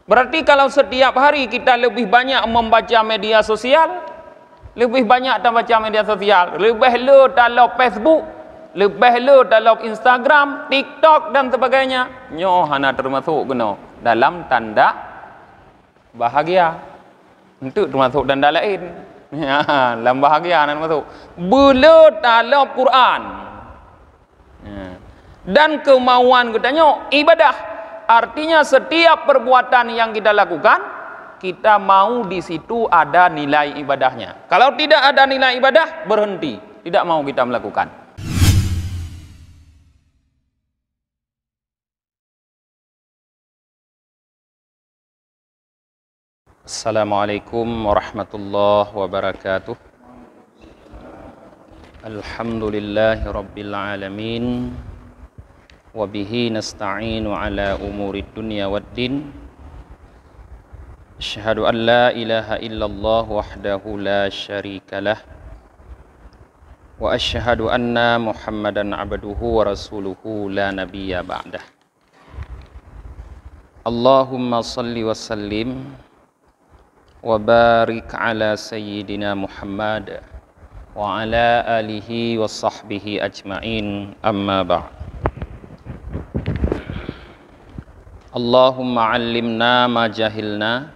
Berarti kalau setiap hari kita lebih banyak membaca media sosial, lebih banyak membaca media sosial, lebih lu dalam Facebook, lebih lu dalam Instagram, TikTok dan sebagainya, nyo hana termasuk geno dalam tanda bahagia. Itu termasuk tanda lain. Ya, dalam bahagia hana termasuk. Belu dalam Quran. Ya. Dan kemauan katanya ibadah. Artinya setiap perbuatan yang kita lakukan, kita mau di situ ada nilai ibadahnya. Kalau tidak ada nilai ibadah, berhenti. Tidak mau kita melakukan. Assalamualaikum warahmatullahi wabarakatuh. Alhamdulillahi rabbil alamin. Wabihi nasta'inu ala umurid dunya waddin. Asyhadu an la ilaha illallah wahdahu la syarikalah. Wa asyhadu anna Muhammadan abduhu wa rasuluhu la nabiyya ba'dah. Allahumma salli wa sallim wa barik ala sayyidina Muhammad wa ala alihi wa sahbihi ajma'in, amma ba'd. Allahumma allimna ma jahilna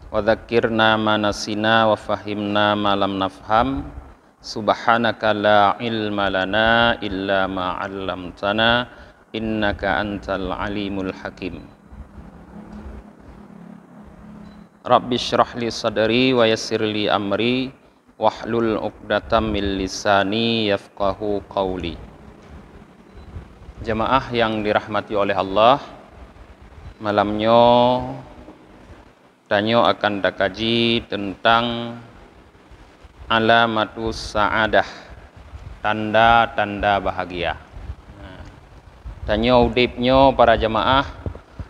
wa dzakirna ma nasina wa fahimna ma lam nafham. Subhanaka la ilma lana illa ma 'allamtana innaka antal alimul hakim. Rabbi shrah li sadri wa yassir li amri wahlul 'uqdatam min lisani yafqahu qawli. Jemaah yang dirahmati oleh Allah, malamnya Danyo akan dakaji tentang alamatus sa'adah, tanda-tanda bahagia. Danyo udipnya para jemaah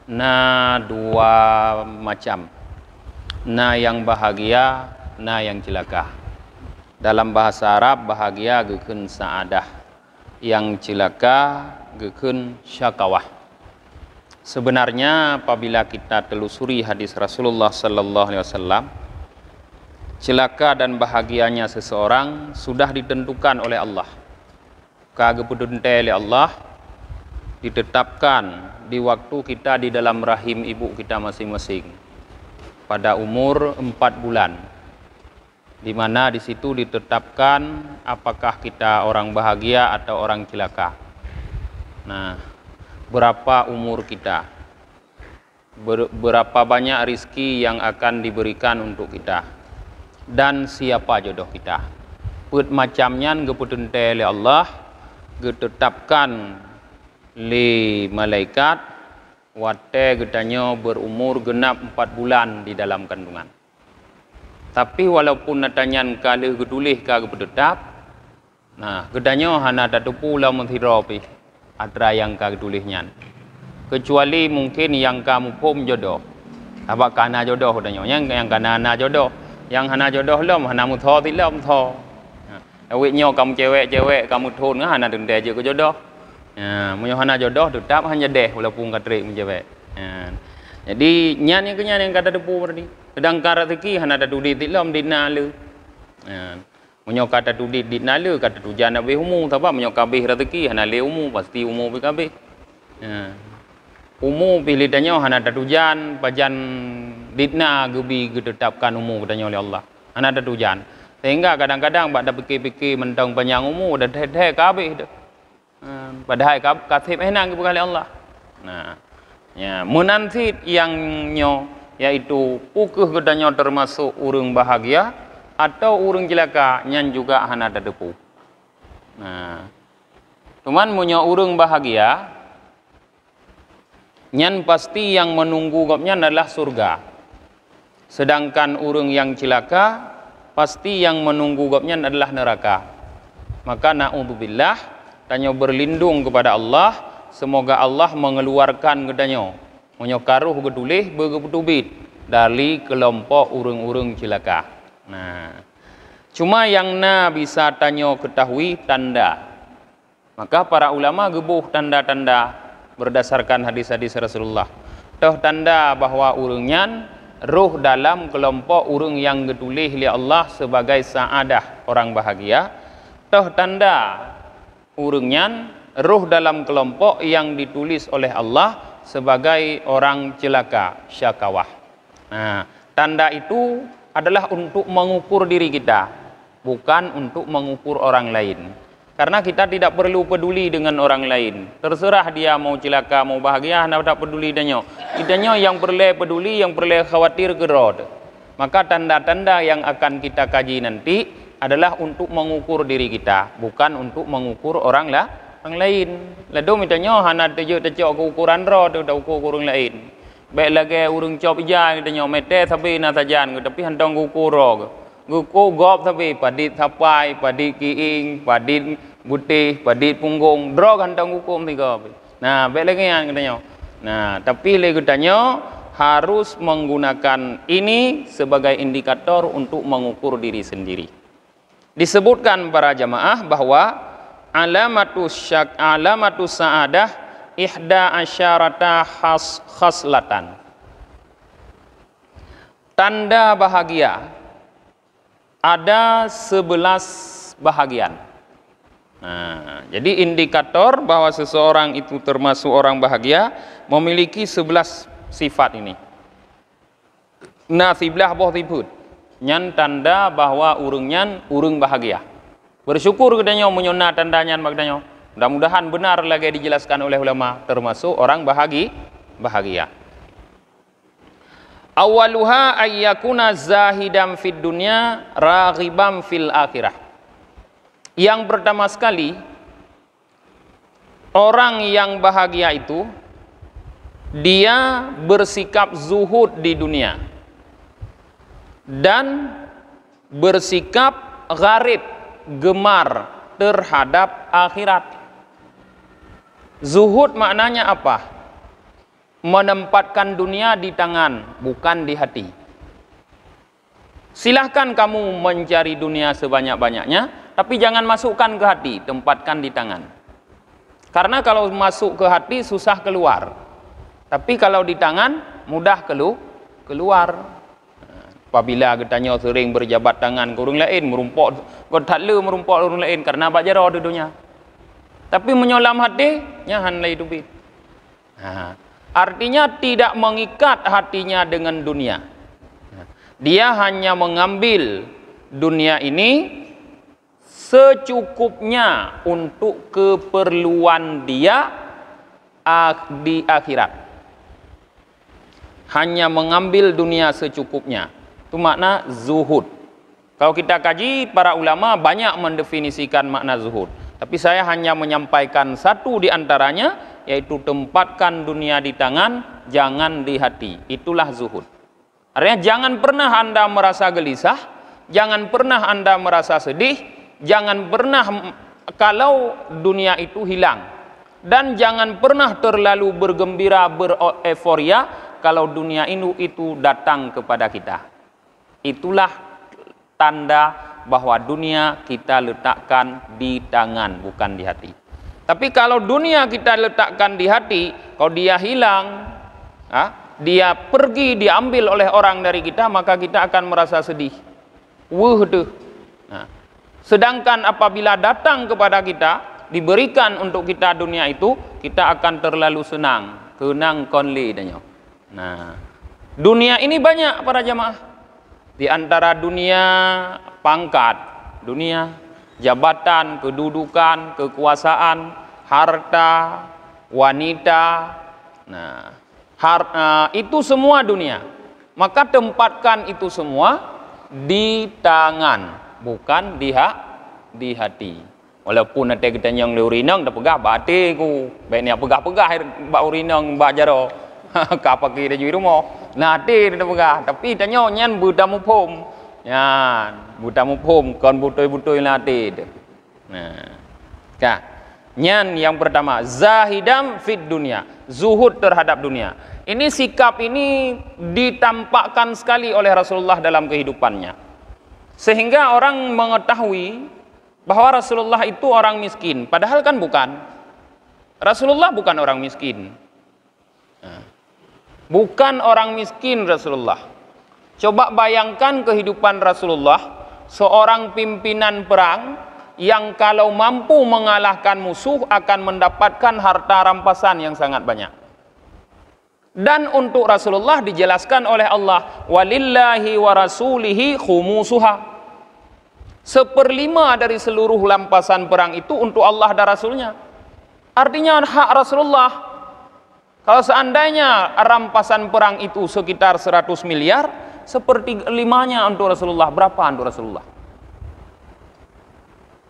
na dua macam, na yang bahagia, na yang celaka. Dalam bahasa Arab bahagia geukeun sa'adah, yang celaka geukeun syakawah. Sebenarnya apabila kita telusuri hadis Rasulullah sallallahu alaihi wasallam, celaka dan bahagianya seseorang sudah ditentukan oleh Allah. Kagepudunte oleh Allah, ditetapkan di waktu kita di dalam rahim ibu kita masing-masing pada umur 4 bulan, di mana di situ ditetapkan apakah kita orang bahagia atau orang celaka. Nah, berapa umur kita, berapa banyak rizki yang akan diberikan untuk kita, dan siapa jodoh kita. Put macamnya geputente oleh Allah, ditetapkan li malaikat wate getanyo berumur genap 4 bulan di dalam kandungan. Tapi walaupun natanyan kali gedulih ka gepetetap, nah gedanyo hana tatupu la menthirapi ada yang kagedulihnya, kecuali mungkin yang kamu pom jodoh, apa kana jodoh danyo, yang kana na jodoh, yang hana jodoh lom hana mutho ti lom tho, awiknya kamu cewek kamu thon hana dende je ke jodoh, munyo hana jodoh tetap hanya deh walaupun katrik cewek. Jadi nyan yang kata depu berarti, sedang rezeki hana ada dudit ti lom dinalu. Munyo kata dudit di nala kata tujan nak behumu apa munyo kabeh rezeki hana le umu pasti umu be kabeh. Umu pilih danyo hana ada tujan pajan ditna gebi ditetapkan umu danyo oleh Allah. Hana ada tujan. Sehingga kadang-kadang bak dak fikir-fikir mentang panjang umu dah teh kabeh dah. Padahal kasih enang kepada Allah. Nah, ya menanti yang nyo yaitu pukuh gedanyo termasuk urang bahagia atau urang celaka nyan juga hana ada depu. Nah, cuman munyo urang bahagia nyan pasti yang menunggu gopnya adalah surga. Sedangkan urang yang celaka pasti yang menunggu gopnya adalah neraka. Maka naudzubillah, tanyo berlindung kepada Allah, semoga Allah mengeluarkan gedanyo munyo karuh gedulih begeputubit dari kelompok urang-urang celaka. Nah, cuma yang na bisa tanyo ketahui tanda. Maka para ulama gebuh tanda-tanda berdasarkan hadis-hadis Rasulullah. Toh tanda bahwa urungnyan ruh dalam kelompok urung yang getulih li Allah sebagai saadah orang bahagia. Toh tanda urungnyan ruh dalam kelompok yang ditulis oleh Allah sebagai orang celaka, syakawah. Nah, tanda itu adalah untuk mengukur diri kita, bukan untuk mengukur orang lain. Karena kita tidak perlu peduli dengan orang lain. Terserah dia mau celaka, mau bahagia, anda tak peduli danyo. Idanyo yang perlu peduli, yang perlu khawatir gerod. Maka tanda-tanda yang akan kita kaji nanti adalah untuk mengukur diri kita, bukan untuk mengukur orang lain. Lalu mitanyo hana tejo ke ukuran rod, udah ukur orang lain. Baik lagi urung cop ija mitanyo mete tapi na tajan, tapi handong ukur rog. Guko gop tapi padit sapai, padit kiing, padit putih, padit punggung, drog hantang hukum tiga. Nah, baik lagi yang katanya. Nah, tapi lagi katanya harus menggunakan ini sebagai indikator untuk mengukur diri sendiri. Disebutkan para jamaah bahwa alamatus sa'adah ihda asyarata khaslatan. Tanda bahagia ada 11 bahagian. Nah, jadi indikator bahwa seseorang itu termasuk orang bahagia memiliki 11 sifat ini. Nah, 11 boh tibut. Nyan tanda bahwa urungnya urung bahagia. Bersyukur katanya menyona tandanya maknanya. Mudah-mudahan benar lagi dijelaskan oleh ulama termasuk orang bahagia. Awaluha ayyakuna zahidam fid dunya raghibam fil akhirah. Yang pertama sekali, orang yang bahagia itu dia bersikap zuhud di dunia dan bersikap gharib, gemar terhadap akhirat. Zuhud maknanya apa? Menempatkan dunia di tangan, bukan di hati. Silahkan kamu mencari dunia sebanyak-banyaknya, tapi jangan masukkan ke hati, tempatkan di tangan. Karena kalau masuk ke hati susah keluar. Tapi kalau di tangan mudah keluar. Apabila katanya sering berjabat tangan ke orang lain, merumpok orang lain karena bajaro dudunya. Tapi menyolam hati, nyahan lai dubit. Artinya tidak mengikat hatinya dengan dunia. Dia hanya mengambil dunia ini secukupnya untuk keperluan dia di akhirat. Hanya mengambil dunia secukupnya. Itu makna zuhud. Kalau kita kaji, para ulama banyak mendefinisikan makna zuhud. Tapi saya hanya menyampaikan satu di antaranya, yaitu tempatkan dunia di tangan, jangan di hati. Itulah zuhud. Artinya jangan pernah Anda merasa gelisah, jangan pernah Anda merasa sedih, jangan pernah kalau dunia itu hilang. Dan jangan pernah terlalu bergembira, bereforia kalau dunia itu datang kepada kita. Itulah tanda bahwa dunia kita letakkan di tangan, bukan di hati. Tapi kalau dunia kita letakkan di hati, kalau dia hilang, dia pergi, diambil oleh orang dari kita, maka kita akan merasa sedih. Sedangkan apabila datang kepada kita, diberikan untuk kita dunia itu, kita akan terlalu senang. Kenang konli danyo. Nah, dunia ini banyak para jamaah. Di antara dunia pangkat, dunia jabatan, kedudukan, kekuasaan, harta, wanita, itu semua dunia. Maka tempatkan itu semua di tangan, bukan di hati. Walaupun nanti kita yang urinang dah pegah bate ku, baiknya pegah-pegah bak urinang bak jaro, kapa kita di rumah. Nanti dah pegah, tapi tanya nyan budamu pom. Yan, budamu pom kon butoi-butoi nanti. Nyan yang pertama, zahidam fid dunia, zuhud terhadap dunia. Ini sikap ini ditampakkan sekali oleh Rasulullah dalam kehidupannya. Sehingga orang mengetahui bahwa Rasulullah itu orang miskin, padahal kan bukan. Rasulullah bukan orang miskin. bukan orang miskin Rasulullah. Coba bayangkan kehidupan Rasulullah, seorang pimpinan perang yang kalau mampu mengalahkan musuh akan mendapatkan harta rampasan yang sangat banyak. Dan untuk Rasulullah dijelaskan oleh Allah, walillahi wa rasulihi khumusuha. 1/5 dari seluruh rampasan perang itu untuk Allah dan Rasulnya. Artinya hak Rasulullah. Kalau seandainya rampasan perang itu sekitar 100 miliar, 1/5-nya untuk Rasulullah. Berapa untuk Rasulullah?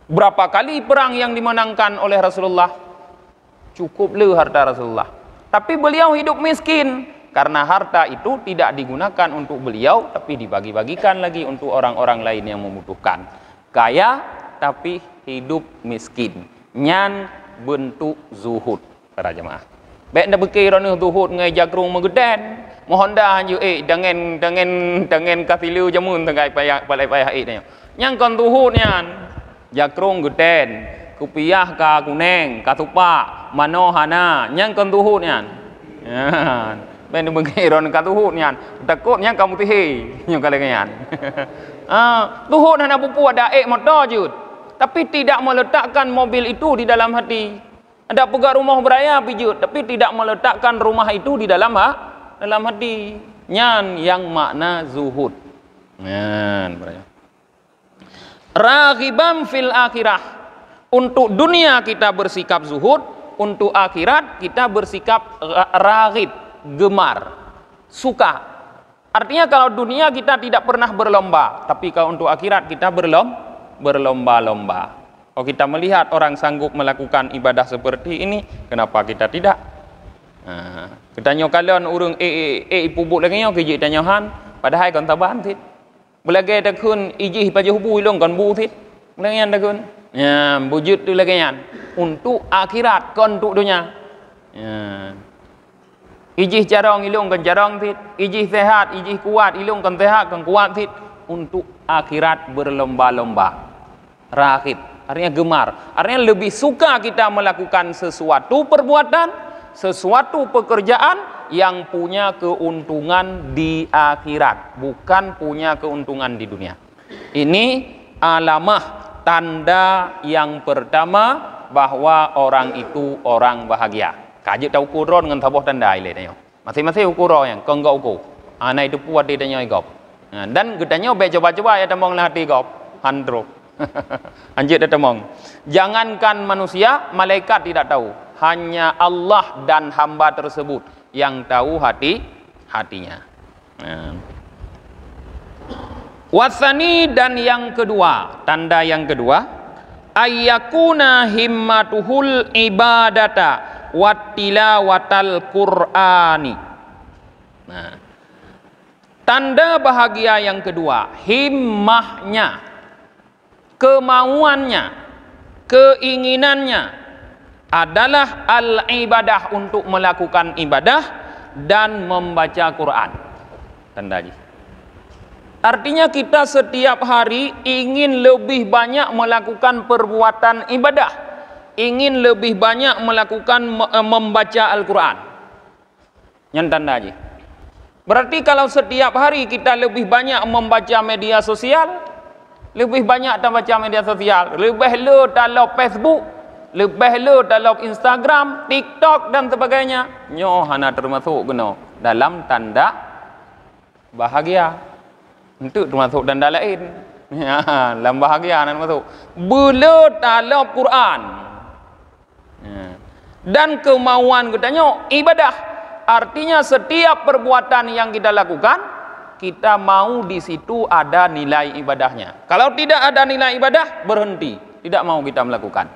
Berapa kali perang yang dimenangkan oleh Rasulullah? Cukuplah harta Rasulullah. Tapi beliau hidup miskin karena harta itu tidak digunakan untuk beliau, tapi dibagi-bagikan lagi untuk orang-orang lain yang membutuhkan. Kaya tapi hidup miskin. Nyan bentuk zuhud para jemaah. Baik dah berkira ni zuhud ngai jagrung megeden. Mohon dah ju dengan kasilu jamun tengai payah ni. Yang kon zuhud nyan jagrung geden, kupiah ka kuneng, katupa, manohana, yang kon zuhud nyan. Yan. Baik dah berkira ni katuhud nyan. Takut yang kamu tihi yang kali nyan. Zuhud hanya pupu ada motor je, tapi tidak meletakkan mobil itu di dalam hati. Ada pegak rumah beraya pijut, tapi tidak meletakkan rumah itu di dalam hati. Nyan yang makna zuhud. Nyan beraya. Raghibam fil akhirah. Untuk dunia kita bersikap zuhud, untuk akhirat kita bersikap raghib, gemar, suka. Artinya kalau dunia kita tidak pernah berlomba, tapi kalau untuk akhirat kita berlomba-lomba. Kalau kita melihat orang sanggup melakukan ibadah seperti ini, kenapa kita tidak? Kita nyo kalian urung pubuk lagi nyo kerja kita nyohan, padahal kan taban tit. Belage ta kun iji pa jo bui long kan bu tit. Belage ta kun. Ya, bujut tu lagi yan. Untuk akhirat kon untuk dunia. Ya. Ijih jarang ilung kan jarang tit, ijih sehat, ijih kuat ilung kan sehat kan kuat tit. Untuk akhirat berlomba-lomba. Raghib, artinya gemar. Artinya lebih suka kita melakukan sesuatu perbuatan, sesuatu pekerjaan yang punya keuntungan di akhirat, bukan punya keuntungan di dunia. Ini alamah tanda yang pertama bahwa orang itu orang bahagia. Kaji tahu ukuran dengan tabuh tandai le tanya. Masing-masing ukuran yang kau enggak ukur. Anak itu puas dia tanya igop. Dan gedanya be coba-coba ya temong hati igop. Handro. Anjir dia temong. Jangankan manusia, malaikat tidak tahu. Hanya Allah dan hamba tersebut yang tahu hatinya. Wasani dan yang kedua, tanda yang kedua, ayyakuna himmatuhul ibadata wattilawatal Qur'ani. Nah, tanda bahagia yang kedua, himmahnya, kemauannya, keinginannya adalah al-ibadah, untuk melakukan ibadah dan membaca Quran. Tandanya. Artinya kita setiap hari ingin lebih banyak melakukan perbuatan ibadah, ingin lebih banyak melakukan membaca Al-Quran. Yang tanda aja. Berarti kalau setiap hari kita lebih banyak membaca media sosial, lebih banyak membaca media sosial, lebih le dalam Facebook, lebih le dalam Instagram, TikTok dan sebagainya, nyo hana termasuk geno dalam tanda bahagia. Untuk termasuk tanda lain. Ya, dalam bahagia hana termasuk. Bela dalam Quran. Dan kemauan katanya ibadah, artinya setiap perbuatan yang kita lakukan kita mau di situ ada nilai ibadahnya. Kalau tidak ada nilai ibadah, berhenti, tidak mau kita melakukan.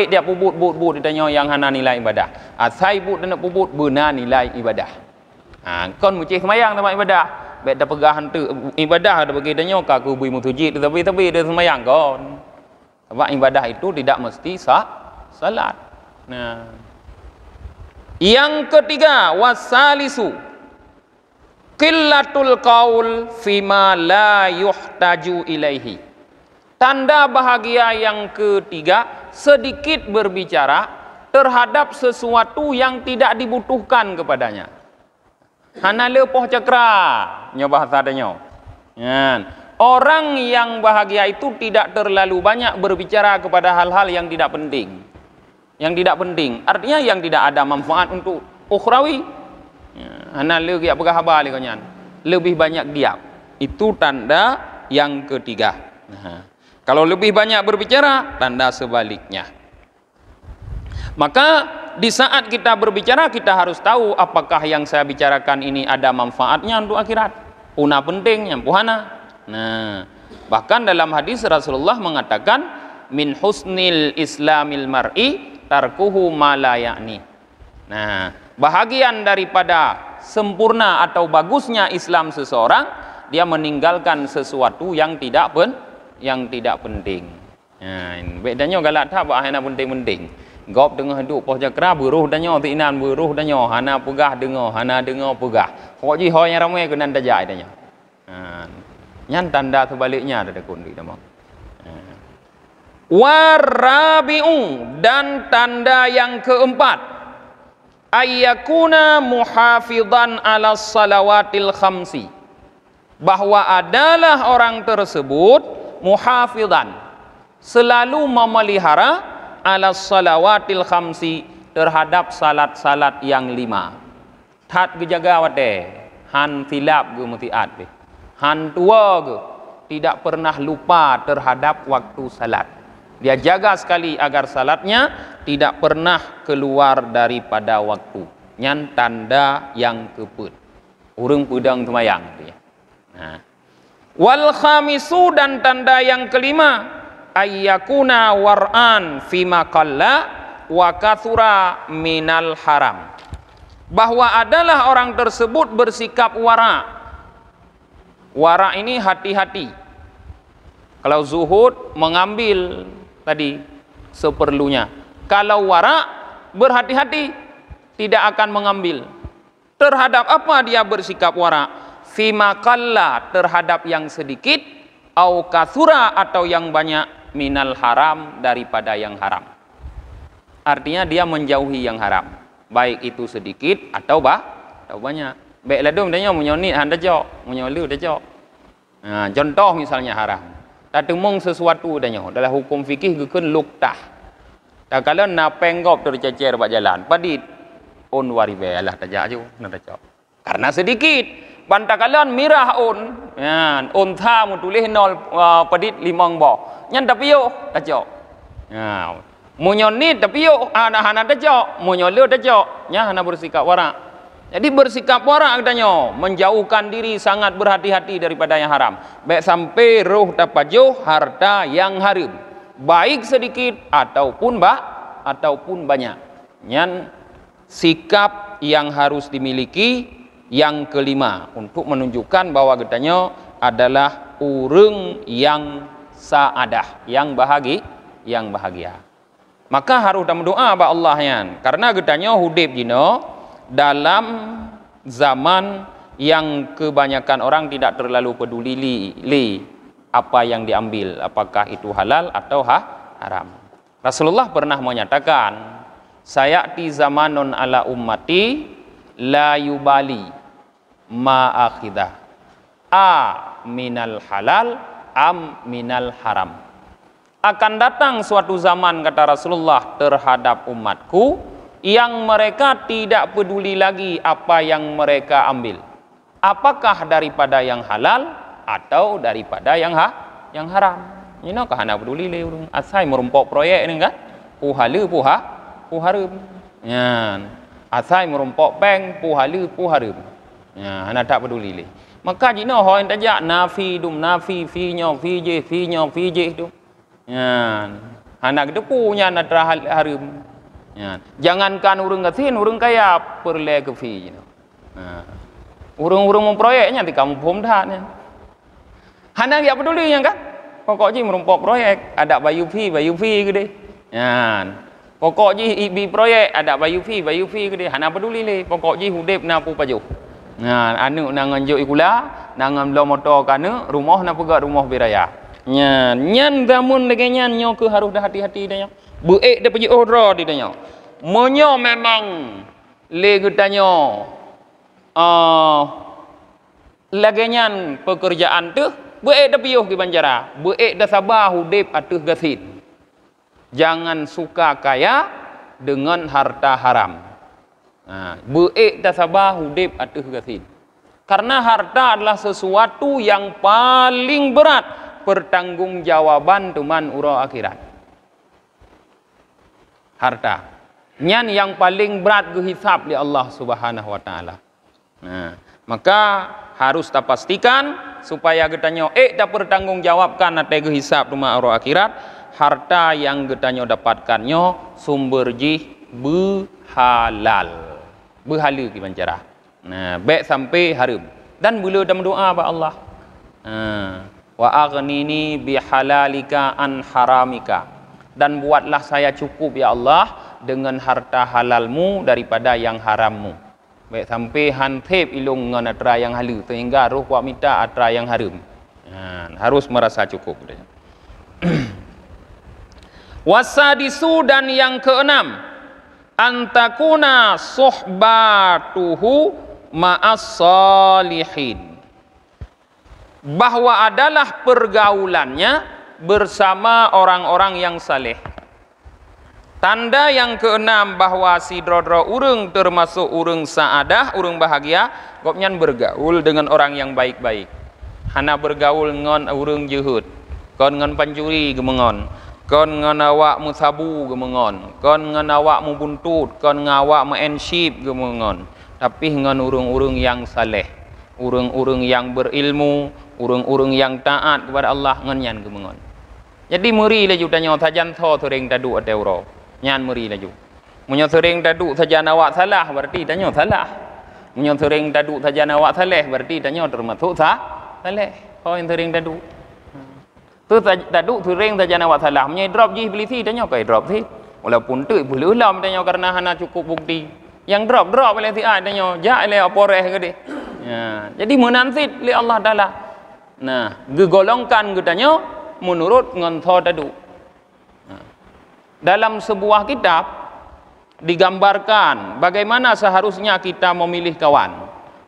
Dia pubut ditanya yang hana nilai ibadah. Sai but dan pubut benar nilai ibadah. Kon mucih semayang tempat ibadah, bet dah pegahan tu ibadah ada bagi ditanya kaku bui mutujid tapi dia semayang kon. Sebab ibadah itu tidak mesti salat. Nah, yang ketiga, wasalisu qillatul qaul fima la yuhtaju ilaihi. Tanda bahagia yang ketiga, sedikit berbicara terhadap sesuatu yang tidak dibutuhkan kepadanya. Hana lepoh cakra, nyo bahasa danyo. Orang yang bahagia itu tidak terlalu banyak berbicara kepada hal-hal yang tidak penting. Yang tidak penting, artinya yang tidak ada manfaat untuk ukhrawi. Hana le giap berhabar le kanyan. Lebih banyak diam. Itu tanda yang ketiga. Kalau lebih banyak berbicara, tanda sebaliknya. Maka di saat kita berbicara, kita harus tahu apakah yang saya bicarakan ini ada manfaatnya untuk akhirat. Puna penting, yang puhana. Nah, bahkan dalam hadis Rasulullah mengatakan min husnil islamil mar'i tarkuhu ma la ya'ni. Nah, bahagian daripada sempurna atau bagusnya Islam seseorang, dia meninggalkan sesuatu yang tidak penting. Nah, bedanya galak tak bah hana penting-penting. Gop dengar hidup poh cakra buruh danyo tinan buruh danyo hana pegah dengar hana dengar pegah. Kok ji hoi yang ramai kenan dajai danyo. Nyan tanda sebaliknya ada kundi nama. Warabi'u, dan tanda yang keempat, ayyakuna muhafizan ala salawatil khamsi, bahwa adalah orang tersebut muhafizan, selalu memelihara ala salawatil khamsi, terhadap salat-salat yang 5. Tat gejaga wate han filap ge mutiat be. Han tua ke tidak pernah lupa terhadap waktu salat. Dia jaga sekali agar salatnya tidak pernah keluar daripada waktu. Nyan tanda yang keput. Urang pedang temayang dia. Nah. Wal khamisu, dan tanda yang kelima, ayyakuna war'an fima qalla wa kathura minal haram. Bahwa adalah orang tersebut bersikap wara'. Wara ini hati-hati. Kalau zuhud mengambil tadi seperlunya. Kalau wara berhati-hati, tidak akan mengambil. Terhadap apa dia bersikap wara? Fima qalla, terhadap yang sedikit, au kathura, atau yang banyak, minal haram, daripada yang haram. Artinya dia menjauhi yang haram, baik itu sedikit atau banyak. Baik ladum tanya menyonit handa jok, menyolu dah jok. Nah, contoh misalnya haram. Tak temung sesuatu tanya dalam hukum fikih gekeun luktah. Tak kala na penggop tercecer bak jalan, padit on waribe lah tajak ju na tajak. Karena sedikit. Bantakalan mirah on. Ya, on tha mu tulis 0 padit 5 bo. Nyan tapi yo tajak. Ya. Munyonit tapi yo ana hana tajak, munyolu tajak. Nya hana bersikap wara'. Jadi bersikap wara' katanya, menjauhkan diri, sangat berhati-hati daripada yang haram. Baik sampai roh tapajuh harta yang haram, baik sedikit ataupun banyak. Yang sikap yang harus dimiliki yang kelima, untuk menunjukkan bahwa katanya adalah urang yang saadah, yang bahagia. Maka harus berdoa ba Allah yan, karena katanya hudib jino dalam zaman yang kebanyakan orang tidak terlalu peduli apa yang diambil, apakah itu halal atau haram. Rasulullah pernah menyatakan, sayati zamanun ala ummati la yubali ma akhidah a minal halal am minal haram. Akan datang suatu zaman, kata Rasulullah, terhadap umatku yang mereka tidak peduli lagi apa yang mereka ambil, apakah daripada yang halal atau daripada yang haram. You know, kahana peduli le urang asai merumpok proyek ni kan, puhala haram. Ya, asai merumpok bank puhala haram. Ya, hana tak peduli le. Maka jino hoin tajak nafi fi nyo fi je tu. Ya, hana gedepu nya na haram. Ya. Jangankan urang gasin, urang kaya perle ke fi you know. Urang-urang memproyeknya di kampung dah ni. Hana dia peduli yang kan? Pokok ji merumpok proyek, ada bayu fi ke deh. Ya. Pokok ji ibi proyek, ada bayu fi ke deh. Hana peduli le, pokok ji hudip na pu pajuh. Nah, anu nangan jo ikula, nangan lo motor kana, rumah na pegak rumah biraya. Nyan zamun lagi nyan nyo ke harus dah hati-hati dah nyo. Buik dia pergi odra di tanya. Monyo memang le getanyo lagenyan pekerjaan tu beek dah piuh ki banjara, beek dah sabar hudip atuh gasit. Jangan suka kaya dengan harta haram. Beek dah sabar hudip atuh gasit. Karena harta adalah sesuatu yang paling berat pertanggungjawaban tuman ura akhirat. Harta. Nyan yang paling berat kehisab di Allah Subhanahu wa taala. Maka harus kita pastikan supaya kita nyo dah pertanggungjawabkan ate kehisab tuman ura akhirat, harta yang kita nyo dapatkan nyo sumber jih behalal. Behala ki bancara. Baik sampai haram. Dan bila dah berdoa pada Allah, wa aghnini bihalalika an haramika, dan buatlah saya cukup ya Allah dengan harta halalmu daripada yang harammu. Baik sampai hantep ilung ngan atra yang halu sehingga roh kuat minta atra yang haram. Harus merasa cukup. Wasadisu, dan yang keenam, antakuna suhbatuhu ma'as salihin, bahwa adalah pergaulannya bersama orang-orang yang saleh. Tanda yang keenam bahwa si drodro urang termasuk urang saadah, urang bahagia, gopnyan bergaul dengan orang yang baik-baik. Hana bergaul ngon urang jehud, kon ngon pancuri gemengon, kon ngon awak musabu gemengon, kon ngon awak mu buntut, kon ngawak mu enship gemengon. Tapi dengan urung-urung yang saleh, urung-urung yang berilmu, urung-urung yang taat kepada Allah, ngenyan kemengon. Jadi meri laju tanya sajan tho sering tadu ate uro. Nyan meri laju. Munyo sering tadu sajan awak salah berarti tanya salah. Munyo sering tadu sajan awak saleh berarti tanya termasuk saleh. Kau yang sering tadu. Tu tadu sering sajan awak salah. Munyo drop jih belisi tanya kau drop sih. Walaupun tu boleh ulam tanya karena hana cukup bukti. Yang drop oleh si A tanya jak oleh aporeh ke dia. Jadi menansit oleh Allah Taala. Gegolongkan getanya menurut ngonto tadu. Dalam sebuah kitab digambarkan bagaimana seharusnya kita memilih kawan.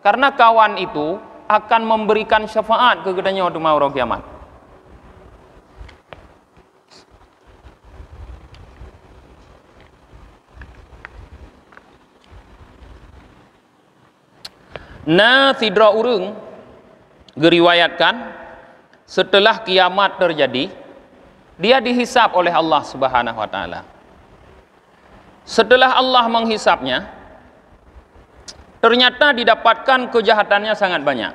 Karena kawan itu akan memberikan syafaat ke getanya waktu mau kiamat. Sidra urung geriwayatkan setelah kiamat terjadi, dia dihisap oleh Allah Subhanahu wa taala. Setelah Allah menghisapnya, ternyata didapatkan kejahatannya sangat banyak.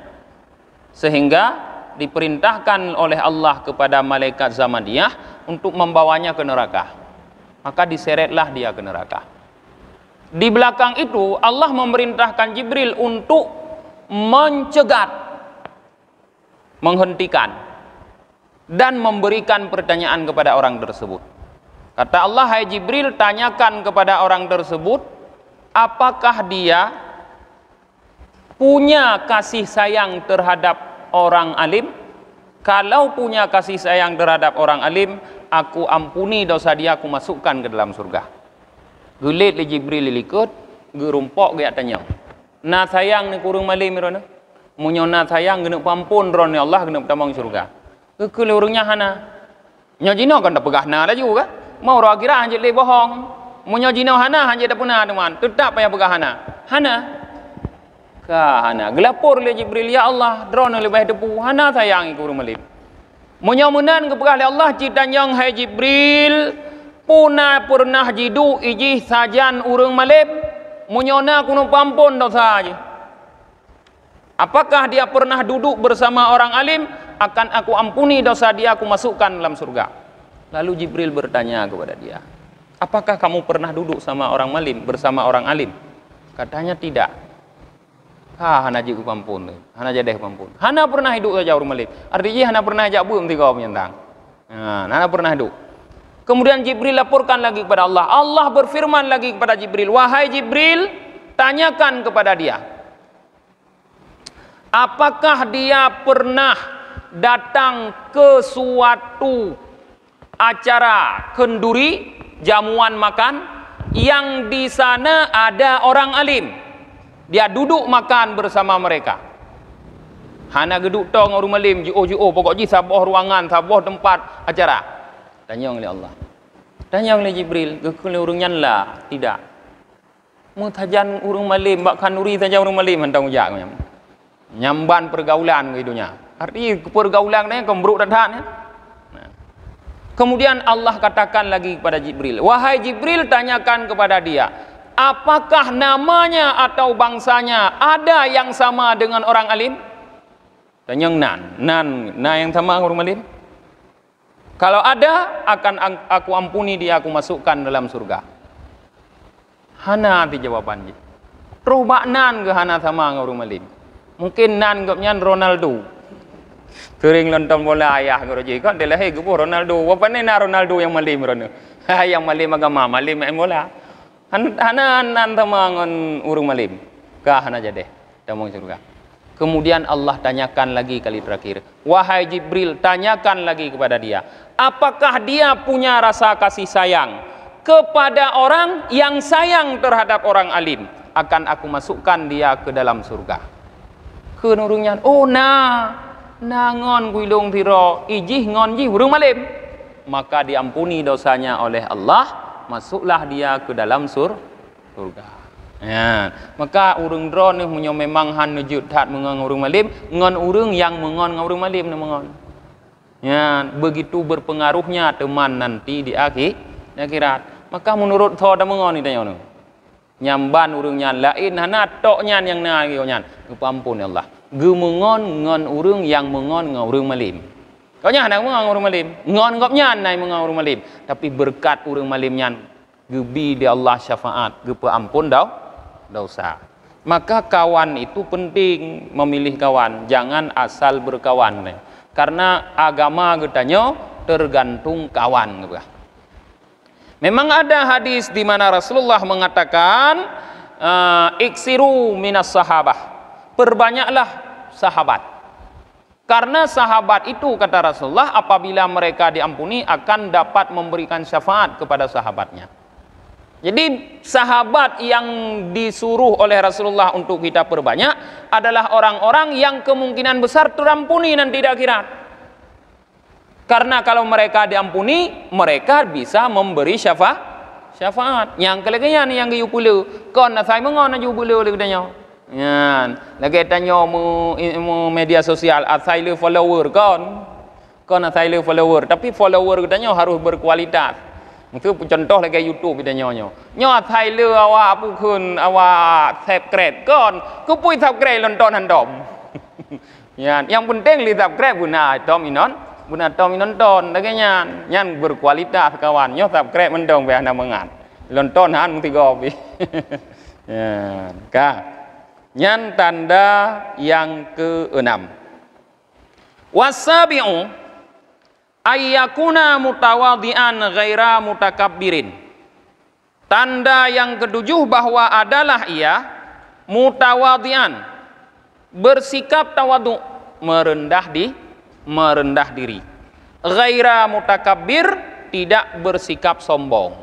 Sehingga diperintahkan oleh Allah kepada malaikat Zamaniyah untuk membawanya ke neraka. Maka diseretlah dia ke neraka. Di belakang itu Allah memerintahkan Jibril untuk mencegat, menghentikan, dan memberikan pertanyaan kepada orang tersebut. Kata Allah, hai Jibril, tanyakan kepada orang tersebut, apakah dia punya kasih sayang terhadap orang alim? Kalau punya kasih sayang terhadap orang alim, aku ampuni dosa dia, aku masukkan ke dalam surga. Gulit li Jibril likut, gerumpok dia tanya. Na sayang ni kurung malim rona. Munyo na sayang gena pampun rona Allah gena tamang surga. Kekele urungnya hana. Nyo jino kan dah pegah na dah juga. Mau ro kira hanje le bohong. Munyo jino hana hanje dah punah teman. Tetap payah pegah hana. Hana. Ka hana. Gelapor li Jibril, ya Allah, drone lebih depu. Hana sayang kurung malim. Munyo munan ke pegah le Allah citanyang hai Jibril. Pernah jidu ijih sajan urang malib, munyona kuno pampun dosa aja. Apakah dia pernah duduk bersama orang alim? Akan aku ampuni dosa dia, aku masukkan dalam surga. Lalu Jibril bertanya kepada dia, apakah kamu pernah duduk sama orang malim bersama orang alim? Katanya tidak. Hana jiku pampun, hana jadeh pampun. Hana pernah hidup saja orang malim. Artinya hana pernah jak buem tiga penyentang. Hana pernah hidup. Kemudian Jibril laporkan lagi kepada Allah. Allah berfirman lagi kepada Jibril, wahai Jibril, tanyakan kepada dia, apakah dia pernah datang ke suatu acara kenduri, jamuan makan yang di sana ada orang alim. Dia duduk makan bersama mereka. Hana geduk tong orang malim juo pokok ji sabah ruangan, sabah tempat acara. Tanya oleh Allah. Tanya oleh Jibril, gekul urang nyanla, tidak. Mutajan urang malim, bak kanuri saja urang malim hantang ujak nyamban pergaulan ke dunia. Arti pergaulan ni kembruk datang ya. Kemudian Allah katakan lagi kepada Jibril, wahai Jibril, tanyakan kepada dia, apakah namanya atau bangsanya ada yang sama dengan orang alim? Tanya nan yang sama orang alim? Kalau ada, akan aku ampuni dia, aku masukkan dalam surga. Hana ti jawaban je. Terus nan ke hana sama orang alim? Mungkin nan gapnya Ronaldo. Sering nonton bola ayah geroji kan dia lahir gepo Ronaldo. Apa ni na Ronaldo yang malim rono. Yang malim agama, malim main bola. Hana nan sama ngon urang malim. Kah hana jadi damang surga. Kemudian Allah tanyakan lagi kali terakhir, wahai Jibril, tanyakan lagi kepada dia, apakah dia punya rasa kasih sayang kepada orang yang sayang terhadap orang alim? Akan aku masukkan dia ke dalam surga. Kenurungnya, oh ngon guilung tiro, ijih ngon ji urang malim. Maka diampuni dosanya oleh Allah, masuklah dia ke dalam surga. Ya, maka urang drone ni punya memang han nujud tat mengang urang malim, ngon urang yang mengon urang malim ni mengon. Ya, begitu berpengaruhnya teman nanti di akhirat. Maka menurut tho dah mengon ni tanya nu. Nyamban urang nyan lain hana tok nyan yang na yo nyan. Ampun Allah. Ge mengon ngon urang yang mengon urang malim. Kau nyan nak mengon urang malim. Ngon gop nyan nai mengon urang malim. Tapi berkat urang malim nyan gebi di Allah syafaat, ge ampun dosa. Maka kawan itu penting, memilih kawan, jangan asal berkawan. Karena agama getanya tergantung kawan. Memang ada hadis di mana Rasulullah mengatakan, iksiru minas sahabah, perbanyaklah sahabat. Karena sahabat itu, kata Rasulullah, apabila mereka diampuni akan dapat memberikan syafaat kepada sahabatnya. Jadi sahabat yang disuruh oleh Rasulullah untuk kita perbanyak adalah orang-orang yang kemungkinan besar terampuni nanti di akhirat. Karena kalau mereka diampuni, mereka bisa memberi syafaat. Yang kelebihan yang giyu pula, kon na sai mengon aju pula le katanya. Yan, lagi tanya mu media sosial, asai le follower kon asai le follower, tapi follower katanya harus berkualitas. Itu contoh lagi YouTube kita nyo Thai le awak pukun awak subscribe kon kupui subscribe lonton handom. Ya, yang penting li subscribe guna tom inon ton lagi nyan berkualitas kawan nyo subscribe mendong be ana mengat. Lonton han mung tiga pi. Ya, ka. Nyan tanda yang ke-6. Wasabi'u ayyakuna mutawadhi'an ghaira mutakabbirin. Tanda yang ketujuh bahwa adalah ia mutawadhi'an, bersikap tawadhu, merendah diri. Ghaira mutakabbir, tidak bersikap sombong.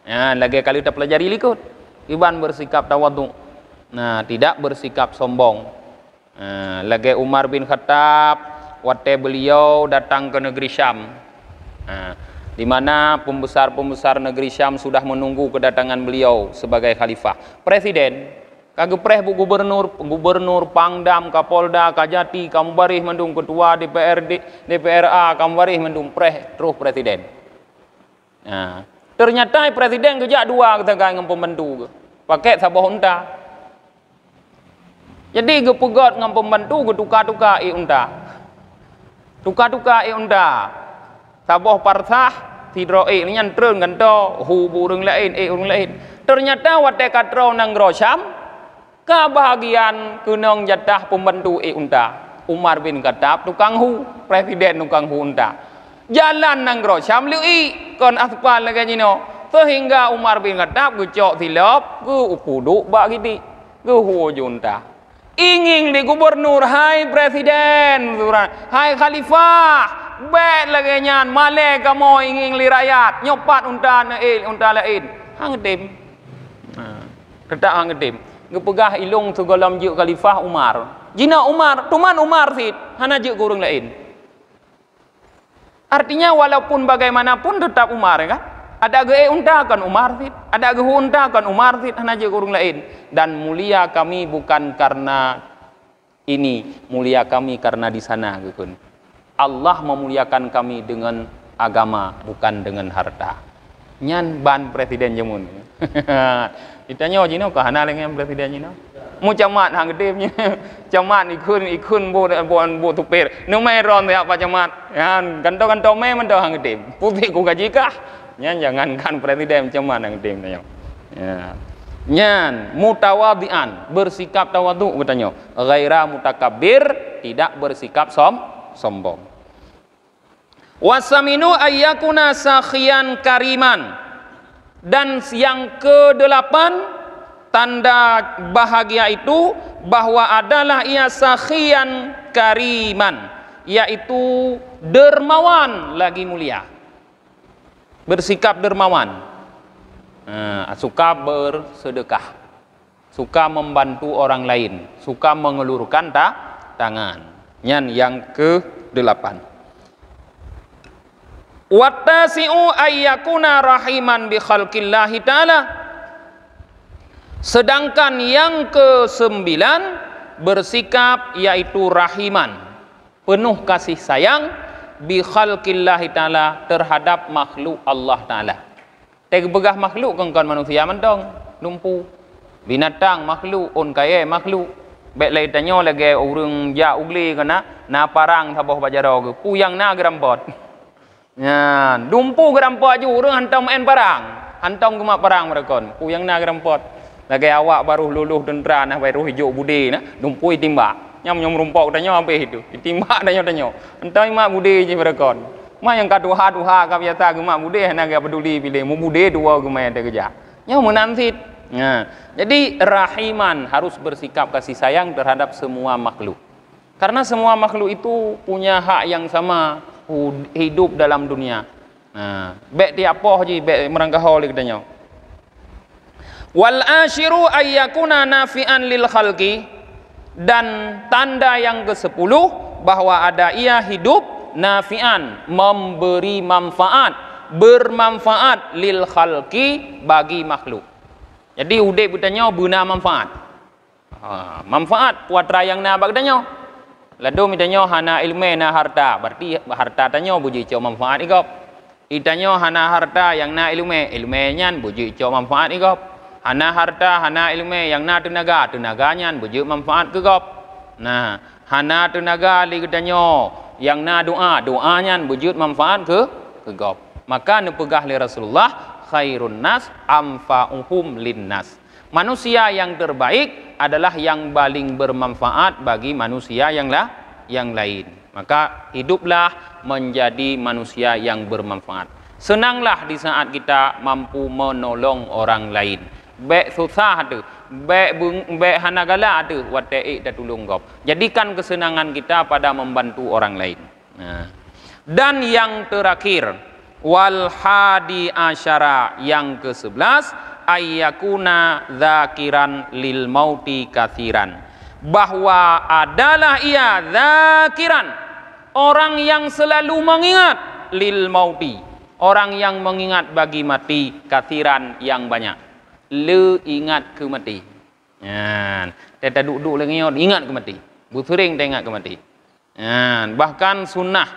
Ya, lagi kali kita pelajari likut. Iban bersikap tawadhu. Nah, tidak bersikap sombong. Lagi Umar bin Khattab waktu beliau datang ke negeri Syam, di mana pembesar-pembesar negeri Syam sudah menunggu kedatangan beliau sebagai khalifah. Presiden, kagepreh bu gubernur, pangdam, kapolda, kajati, kambarih mendung ketua DPRA, kambarih mendung terus presiden. Ternyata presiden kerja dua ketengah dengan pembantu, pakai sabah unta. Jadi gepegot dengan pembantu getuka-tuka unta. Tuka-tuka unta. Sabah parsah tidro ni nyantreun ganto hu burung lain urung lain. Ternyata wate katrau nang Syam kebahagiaan kunong jatah pembantu unta. Umar bin Khattab tukang hu, presiden tukang hu unta. Jalan nang Syam liui kon aspal lagi no. Sehingga Umar bin Khattab gecok silap ku puduk bak giti. Ku hu junta. Ingin di gubernur, hai presiden, hai khalifah, bet lagi nyan, male kamu ingin li rakyat, nyopat unta lain, hang tim, tetap hang tim. ngepegah ilung segolam je khalifah Umar. Jina Umar, tuman Umar sit, hana je kurang lain. Artinya walaupun bagaimanapun tetap Umar kan. Ada ge unta kan Umar sit, ada ge unta kan Umar sit, hana je kurang lain. Dan mulia kami bukan karena ini, mulia kami karena di sana gitu. Allah memuliakan kami dengan agama, bukan dengan harta. Nyan ban presiden jemun. Ditanya jino ka hana lengan presiden jino. Mu camat hang gedemnya. Camat ikun bo tupir. Nu mai ron ya Pak Camat. Yan kanto me men hang gedem. Putih ku gaji kah? Nyan jangankan presiden camat hang gedem tanya. Ya. Nyan mutawadhian, bersikap tawadhu katanya. Ghaira mutakabbir, tidak bersikap sombong. Wasaminu ayyakuna sakhiyan kariman. Dan yang ke-8 tanda bahagia itu bahwa adalah ia sakhiyan kariman, yaitu dermawan lagi mulia. Bersikap dermawan. Suka bersedekah, suka membantu orang lain, suka mengelurkan tangan. Yang ke-8. Wattasi'u ayyakuna rahiman bi khalqillahi ta'ala. Sedangkan yang ke-9 bersikap yaitu rahiman, penuh kasih sayang bi khalqillahi ta'ala terhadap makhluk Allah Ta'ala. Tegegah makhluk kan manusia mentong lumpu, binatang makhluk, on kaya makhluk. Baik lai tanyo lagi urang ja ugli kana na parang saboh bajaro ge puyang na gerampot. Ya, lumpu gerampot ju urang hantam en parang. Hantam ke mak parang merekon. Puyang na gerampot. Lagi awak baru luluh dendra nah baru hijau budi nah, lumpu timbak. Nyam rumpok tanyo ampe itu. Timbak tanyo. Hantam mak budi je merekon. Ma yang kaduha ka biasa gemak bude hana ga peduli pilih mu bude dua gemai ada kerja. Nya menansit. Nah, jadi rahiman harus bersikap kasih sayang terhadap semua makhluk. Karena semua makhluk itu punya hak yang sama hidup dalam dunia. Nah, baik dia apa je baik merangkah oleh katanya. Wal ashiru ayyakuna nafi'an lil khalqi, dan tanda yang ke-10 bahwa ada ia hidup nafi'an, memberi manfaat, bermanfaat lil khalqi, bagi makhluk. Jadi udip bertanya guna manfaat. Manfaat puatra yang na bagdanya. Lalu mitanya hana ilmu na harta, berarti harta tanya buji co manfaat igop. Itanya hana harta yang na ilmu nyan buji co manfaat igop. Hana harta hana ilmu yang na tenaga nyan buji manfaat kegop. Nah, hana tenaga li katanya yang na doa nyan wujud manfaat ke gop. Maka nepegah li Rasulullah khairun nas amfa'uhum linnas. Manusia yang terbaik adalah yang paling bermanfaat bagi manusia yang lain. Maka hiduplah menjadi manusia yang bermanfaat. Senanglah di saat kita mampu menolong orang lain. Baik susah tu, baik hanagala tu, wate'ik dah tulung gop. Jadikan kesenangan kita pada membantu orang lain. Nah. Dan yang terakhir, wal hadi asyara, yang ke-11, ayyakuna dzakiran lil mauti katsiran, bahwa adalah ia dzakiran, orang yang selalu mengingat, lil mauti, orang yang mengingat bagi mati, katsiran, yang banyak. Le ingat ke mati. Teta duduk lagi ingat ke mati. Sering ingat ke mati. Bahkan sunnah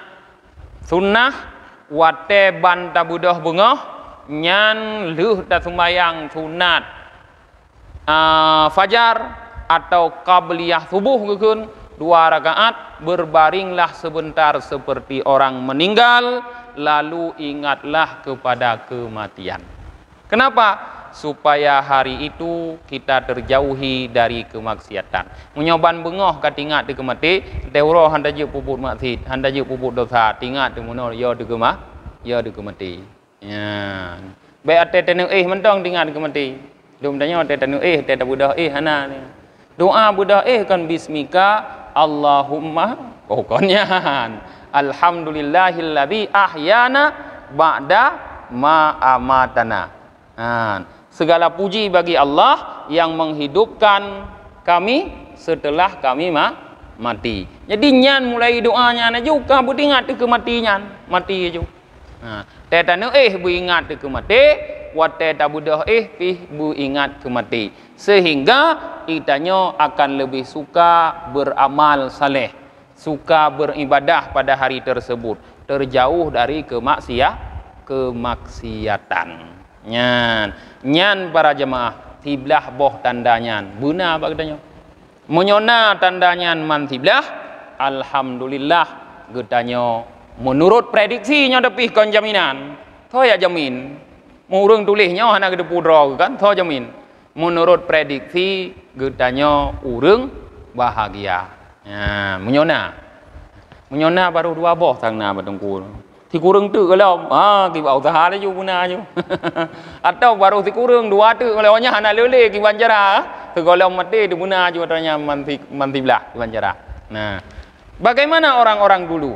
wate banta budah bengah nyan luh ta sembayang sunat fajar atau qabliyah subuh gekun 2 rakaat, berbaringlah sebentar seperti orang meninggal, lalu ingatlah kepada kematian. Kenapa? Supaya hari itu kita terjauhi dari kemaksiatan. Menyoban bengoh katingat de kemati, teuro handa je puput maksiat, handa je puput dosa, tingat de mono yo de kemati. Ya. Baik ate tenu mentong tingat de kemati. Dum tanya ate tenu teta budah hana ni. Doa budah kan bismika Allahumma pokoknya alhamdulillahilladzi ahyana ba'da ma amatana. Segala puji bagi Allah yang menghidupkan kami setelah kami mati. Jadi nyan mulai doanya na juga beringat ke matinya, mati je. Te tanu beringat ke mati, wat te tabudah beringat ke mati. Sehingga kitanya akan lebih suka beramal saleh, suka beribadah pada hari tersebut, terjauh dari kemaksiatan. Nyan para jemaah tiblah boh tandanya. Benar apa katanya? Menyona tandanya man tiblah, alhamdulillah getanya menurut prediksinya tapi kon jaminan. Tho ya jamin. Murung tulisnya hana gede pudra kan, tho jamin. Menurut prediksi getanya urang bahagia. Menyona. Menyona baru dua boh tangna batengku. Thì kurang tu kalau ki bau taha le ju guna ju. Atau baru ti kurang dua tu kalau nya hana lele ki banjara. Tu kalau mati di guna ju katanya manti belah ki banjara. Nah, bagaimana orang-orang dulu?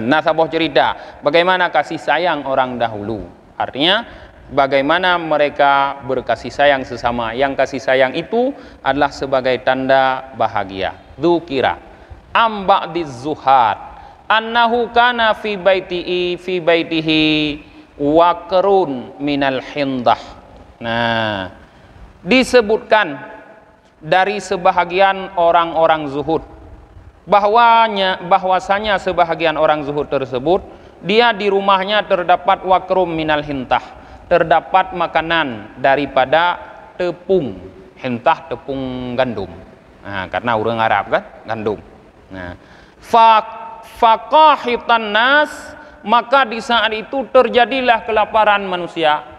Nasabah cerita bagaimana kasih sayang orang dahulu. Artinya bagaimana mereka berkasih sayang sesama. Yang kasih sayang itu adalah sebagai tanda bahagia. Dzukira am ba'diz zuhad annahu kana fi baitihi waqrun minal hindah. Nah, disebutkan dari sebahagian orang-orang zuhud bahwasanya sebahagian orang zuhud tersebut dia di rumahnya terdapat waqrum minal hintah, terdapat makanan daripada tepung. Hintah tepung gandum. Nah, karena orang Arab kan gandum. Nah, faqahitan nas, maka di saat itu terjadilah kelaparan manusia.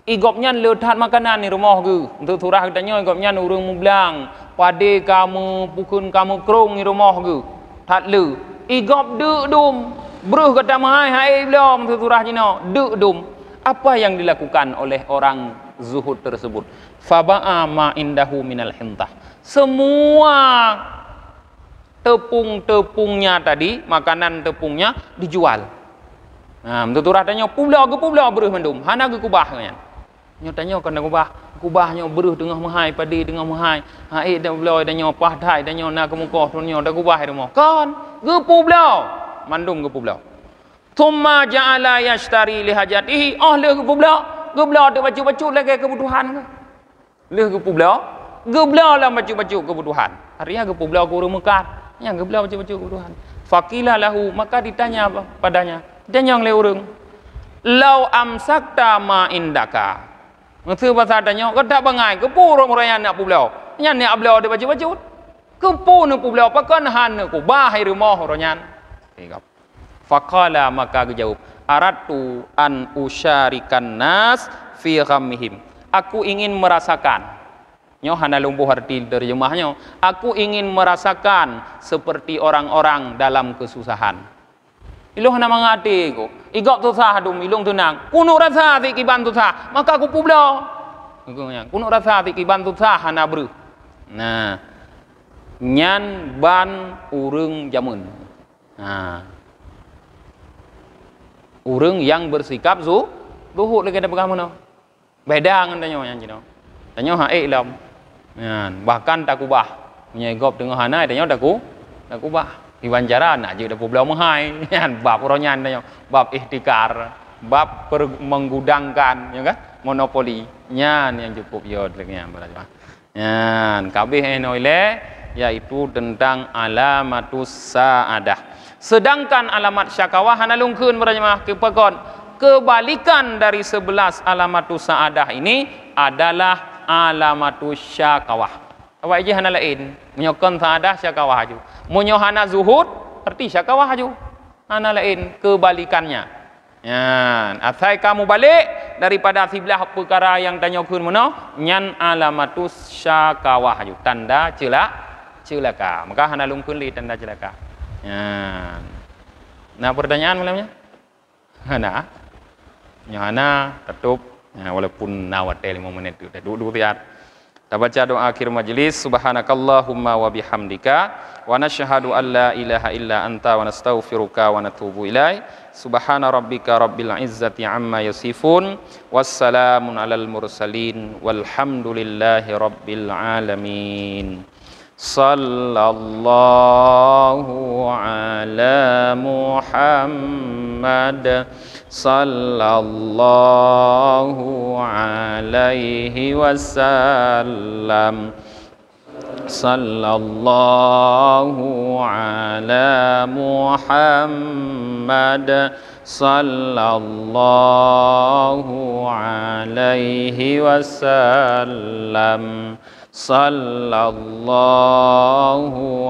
Igopnya letat makanan di rumah ke untuk turah katanya igopnya urang mublang pade kamu pukun kamu krong di rumah ke tak le igop duk dum bruh kata mahai belum untuk turah jino duk dum. Apa yang dilakukan oleh orang zuhud tersebut? Faba'a ma indahu minal hintah, semua tepung-tepungnya tadi, makanan tepungnya dijual. Nah, betul tanya pula beruh mendum, hana ke kubah kan. Nyatanya kena kubahnya beruh tengah mahai padi tengah mahai. Hai dah pula dah nyopah thai dah nyona ke muka tunyo dah kubah rumah. Kan, ge pula. Mandum ge pula. Thumma ja'ala yashtari li hajatihi. Le ge pula. Ge pula ada baju-baju lagi kebutuhan ke. Le ge pula. Ge pula lah baju-baju kebutuhan. Artinya ge pula ke urang Mekah. Yang geblah baju-baju kebutuhan. Faqila lahu, maka ditanya padanya. Ditanya oleh orang, "Lau amsakta ma indaka." Maksud bahasa tanya, "Kau tak bangai ke pura orang nak pulau. Yang nak pulau ada baju-baju. Ke pura pulau pakan han ku bahai rumah orang." Tengok. Faqala, maka dia jawab, "Aratu an usyarikan nas fi ghammihim." Aku ingin merasakan. Nyo hana lumpuh arti terjemahnya. Aku ingin merasakan seperti orang-orang dalam kesusahan. Iluh hana mangati ko. Igok susah dum ilung tunang. Kuno rasa ti kiban susah, maka aku publo. Kuno rasa ti kiban susah hana bru. Nah, nyan ban urang jamun. Nah, urang yang bersikap zuhud lagi ada pegang mana? Beda dengan tanya yang cino. Tanya lam. Bahkan tak kubah menyegop dengan hana tanya tak kubah di banjaran aja dah pulau mahai bab oronyan tanya bab ihtikar bab menggudangkan ya kan monopoli nyan yang cukup yod lagi yang berapa nyan kabeh enoile yaitu tentang alamatus saadah. Sedangkan alamat syakawah hana lungkeun berjemaah kepakon kebalikan dari 11 alamatus saadah ini adalah alamatus syakawah. Awak je hana lain. Menyokon saadah syakawah ju. Munyohana zuhud arti syakawah ju. Hana lain kebalikannya. Ya, asai kamu balik daripada sebelah perkara yang tanyakeun mana? Nyan alamatus syakawah ju. Tanda celaka. Maka hana lungkeun li tanda celaka. Ya. Nah, pertanyaan malamnya? Hana. Nyohana tutup. Ya, walaupun nawat 5 menit tu duduk tiar. Kita baca doa akhir majlis. Subhanakallahumma wa bihamdika wa nashhadu an la ilaha illa anta wa nastaghfiruka wa natubu ilaik. Subhana rabbika rabbil izzati amma yasifun. Wassalamun alal mursalin walhamdulillahi rabbil alamin. Sallallahu ala Muhammad sallallahu alaihi wasallam. Sallallahu ala Muhammad sallallahu alaihi wasallam. Sallallahu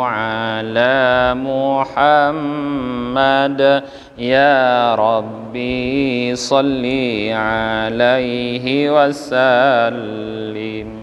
ala Muhammad ya Rabbi salli alaihi wasallim.